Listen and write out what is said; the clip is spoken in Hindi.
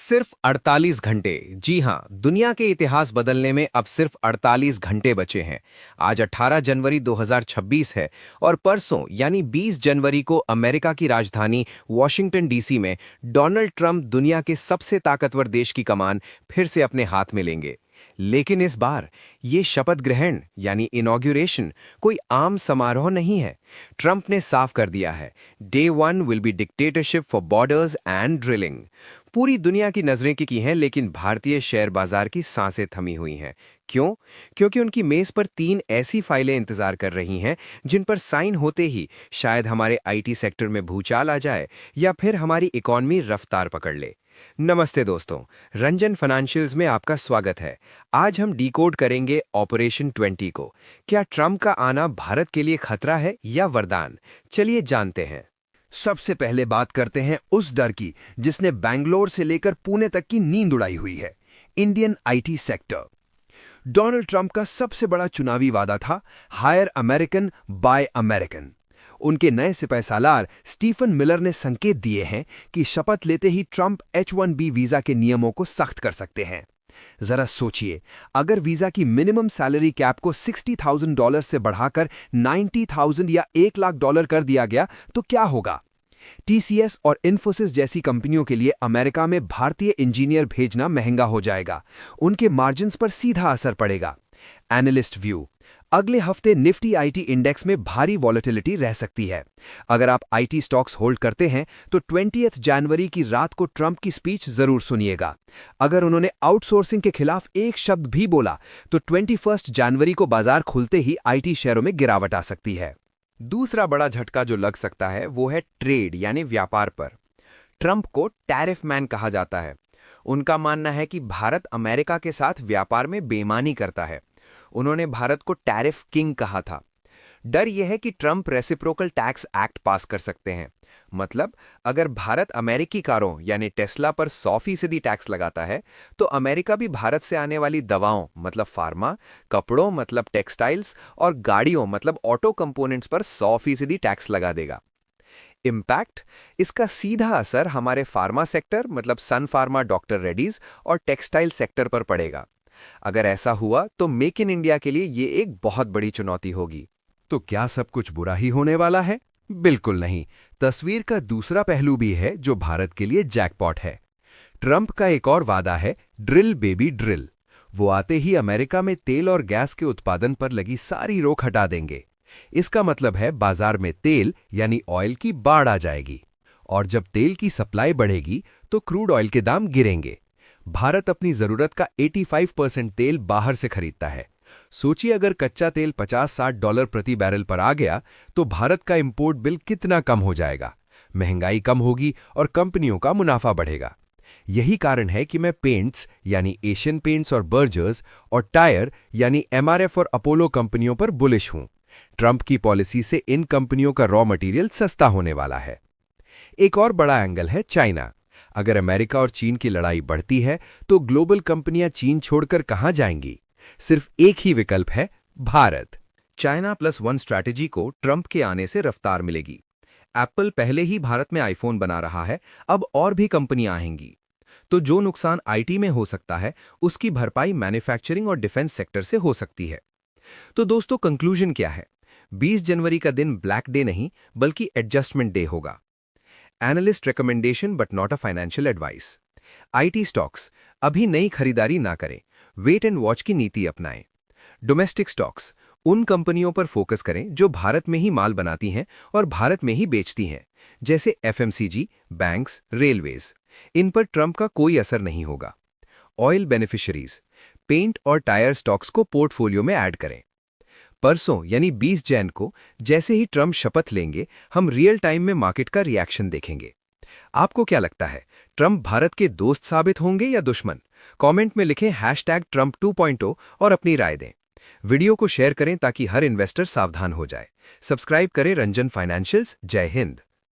सिर्फ 48 घंटे। जी हां, दुनिया के इतिहास बदलने में अब सिर्फ 48 घंटे बचे हैं। आज 18 जनवरी 2026 है और परसों यानी 20 जनवरी को अमेरिका की राजधानी वॉशिंगटन डीसी में डोनाल्ड ट्रंप दुनिया के सबसे ताकतवर देश की कमान फिर से अपने हाथ में लेंगे। लेकिन इस बार ये शपथ ग्रहण यानी इनॉग्यूरेशन कोई आम समारोह नहीं है। ट्रंप ने साफ कर दिया है, day 1 will be dictatorship for borders and drilling. पूरी दुनिया की नजरें की हैं, लेकिन भारतीय शेयर बाजार की सांसें थमी हुई हैं। क्यों? क्योंकि उनकी मेज पर 3 ऐसी फाइलें इंतजार कर रही हैं जिन पर साइन होते ही शायद हमारे आईटी सेक्टर में भूचाल आ जाए या फिर हमारी इकॉनमी रफ्तार पकड़ ले। नमस्ते दोस्तों, रंजन फाइनेंशियल्स में आपका स्वागत है। आज हम डिकोड करेंगे ऑपरेशन 20 को। क्या ट्रंप का आना भारत के लिए खतरा है या वरदान? चलिए जानते हैं। सबसे पहले बात करते हैं उस डर की जिसने बैंगलोर से लेकर पुणे तक की नींद उड़ाई हुई है, Indian IT sector. Donald Trump का सबसे बड़ा चुनावी वादा था हायर अमेरिकन बाय अमेरिकन। उनके नए सिपहसालार स्टीफन मिलर ने संकेत दिए हैं कि शपथ लेते ही ट्रंप H-1B वीजा के नियमों को सख्त कर सकते हैं। जरा सोचिए, अगर वीजा की मिनिमम सैलरी कैप को $60,000 से बढ़ाकर 90,000 या $1,00,000 कर दिया गया तो क्या होगा? TCS और इन्फोसिस जैसी कंपनियों के लिए अमेरिका में भारतीय इंजीनियर भेजना महंगा हो जाएगा। उनके मार्जिन्स पर सीधा असर पड़ेगा। एनालिस्ट व्यू, अगले हफ्ते निफ्टी आईटी इंडेक्स में भारी वॉलेटिलिटी रह सकती है। अगर आप आईटी स्टॉक्स होल्ड करते हैं तो 20 जनवरी की रात को ट्रंप की स्पीच जरूर सुनिएगा। अगर उन्होंने आउटसोर्सिंग के खिलाफ एक शब्द भी बोला तो 21 जनवरी को बाजार खुलते ही आईटी शेयरों में गिरावट आ सकती है। दूसरा बड़ा झटका जो लग सकता है वो है ट्रेड यानी व्यापार पर। ट्रंप को टैरिफ मैन कहा जाता है। उनका मानना है कि भारत अमेरिका के साथ व्यापार में बेईमानी करता है। उन्होंने भारत को टैरिफ किंग कहा था। डर यह है कि ट्रंप रेसिप्रोकल टैक्स एक्ट पास कर सकते हैं। मतलब, अगर भारत अमेरिकी कारों यानी टेस्ला पर 100% टैक्स लगाता है तो अमेरिका भी भारत से आने वाली दवाओं मतलब फार्मा, कपड़ों मतलब टेक्सटाइल्स और गाड़ियों मतलब ऑटो कंपोनेंट्स पर 100% टैक्स लगा देगा। इम्पैक्ट, इसका सीधा असर हमारे फार्मा सेक्टर मतलब सन फार्मा, डॉक्टर रेड्डीज और टेक्सटाइल सेक्टर पर पड़ेगा। अगर ऐसा हुआ तो मेक इन इंडिया के लिए ये एक बहुत बड़ी चुनौती होगी। तो क्या सब कुछ बुरा ही होने वाला है? बिल्कुल नहीं। तस्वीर का दूसरा पहलू भी है जो भारत के लिए जैकपॉट है। ट्रंप का एक और वादा है ड्रिल बेबी ड्रिल। वो आते ही अमेरिका में तेल और गैस के उत्पादन पर लगी सारी रोक हटा देंगे। इसका मतलब है बाजार में तेल यानी ऑयल की बाढ़ आ जाएगी, और जब तेल की सप्लाई बढ़ेगी तो क्रूड ऑयल के दाम गिरेंगे। भारत अपनी जरूरत का 85% तेल बाहर से खरीदता है। सोचिए, अगर कच्चा तेल $50-60 प्रति बैरल पर आ गया तो भारत का इंपोर्ट बिल कितना कम हो जाएगा। महंगाई कम होगी और कंपनियों का मुनाफा बढ़ेगा। यही कारण है कि मैं पेंट्स यानी एशियन पेंट्स और बर्जर्स और टायर यानी MRF और अपोलो कंपनियों पर बुलिश हूं। ट्रंप की पॉलिसी से इन कंपनियों का रॉ मटेरियल सस्ता होने वाला है। एक और बड़ा एंगल है चाइना। अगर अमेरिका और चीन की लड़ाई बढ़ती है तो ग्लोबल कंपनियां चीन छोड़कर कहां जाएंगी? सिर्फ एक ही विकल्प है, भारत। चाइना +1 स्ट्रैटेजी को ट्रंप के आने से रफ्तार मिलेगी। एप्पल पहले ही भारत में आईफोन बना रहा है, अब और भी कंपनियां आएंगी। तो जो नुकसान आईटी में हो सकता है उसकी भरपाई मैन्युफैक्चरिंग और डिफेंस सेक्टर से हो सकती है। तो दोस्तों, कंक्लूजन क्या है? 20 जनवरी का दिन ब्लैक डे नहीं बल्कि एडजस्टमेंट डे होगा। Analyst recommendation but not a financial advice. IT stocks अभी नई खरीदारी ना करें, वेट एंड वॉच की नीति अपनाएं। डोमेस्टिक स्टॉक्स उन कंपनियों पर फोकस करें जो भारत में ही माल बनाती हैं और भारत में ही बेचती हैं, जैसे एफएमसीजी, बैंक्स, रेलवेज। इन पर ट्रंप का कोई असर नहीं होगा। ऑयल बेनिफिशियरीज, पेंट और टायर स्टॉक्स को पोर्टफोलियो में ऐड करें। परसों यानी 20 जैन को जैसे ही ट्रंप शपथ लेंगे, हम रियल टाइम में मार्केट का रिएक्शन देखेंगे। आपको क्या लगता है, ट्रंप भारत के दोस्त साबित होंगे या दुश्मन? कमेंट में लिखें #Trump 2.0 और अपनी राय दें। वीडियो को शेयर करें ताकि हर इन्वेस्टर सावधान हो जाए। सब्सक्राइब करें रंजन फाइनेंशियल्स। जय हिंद।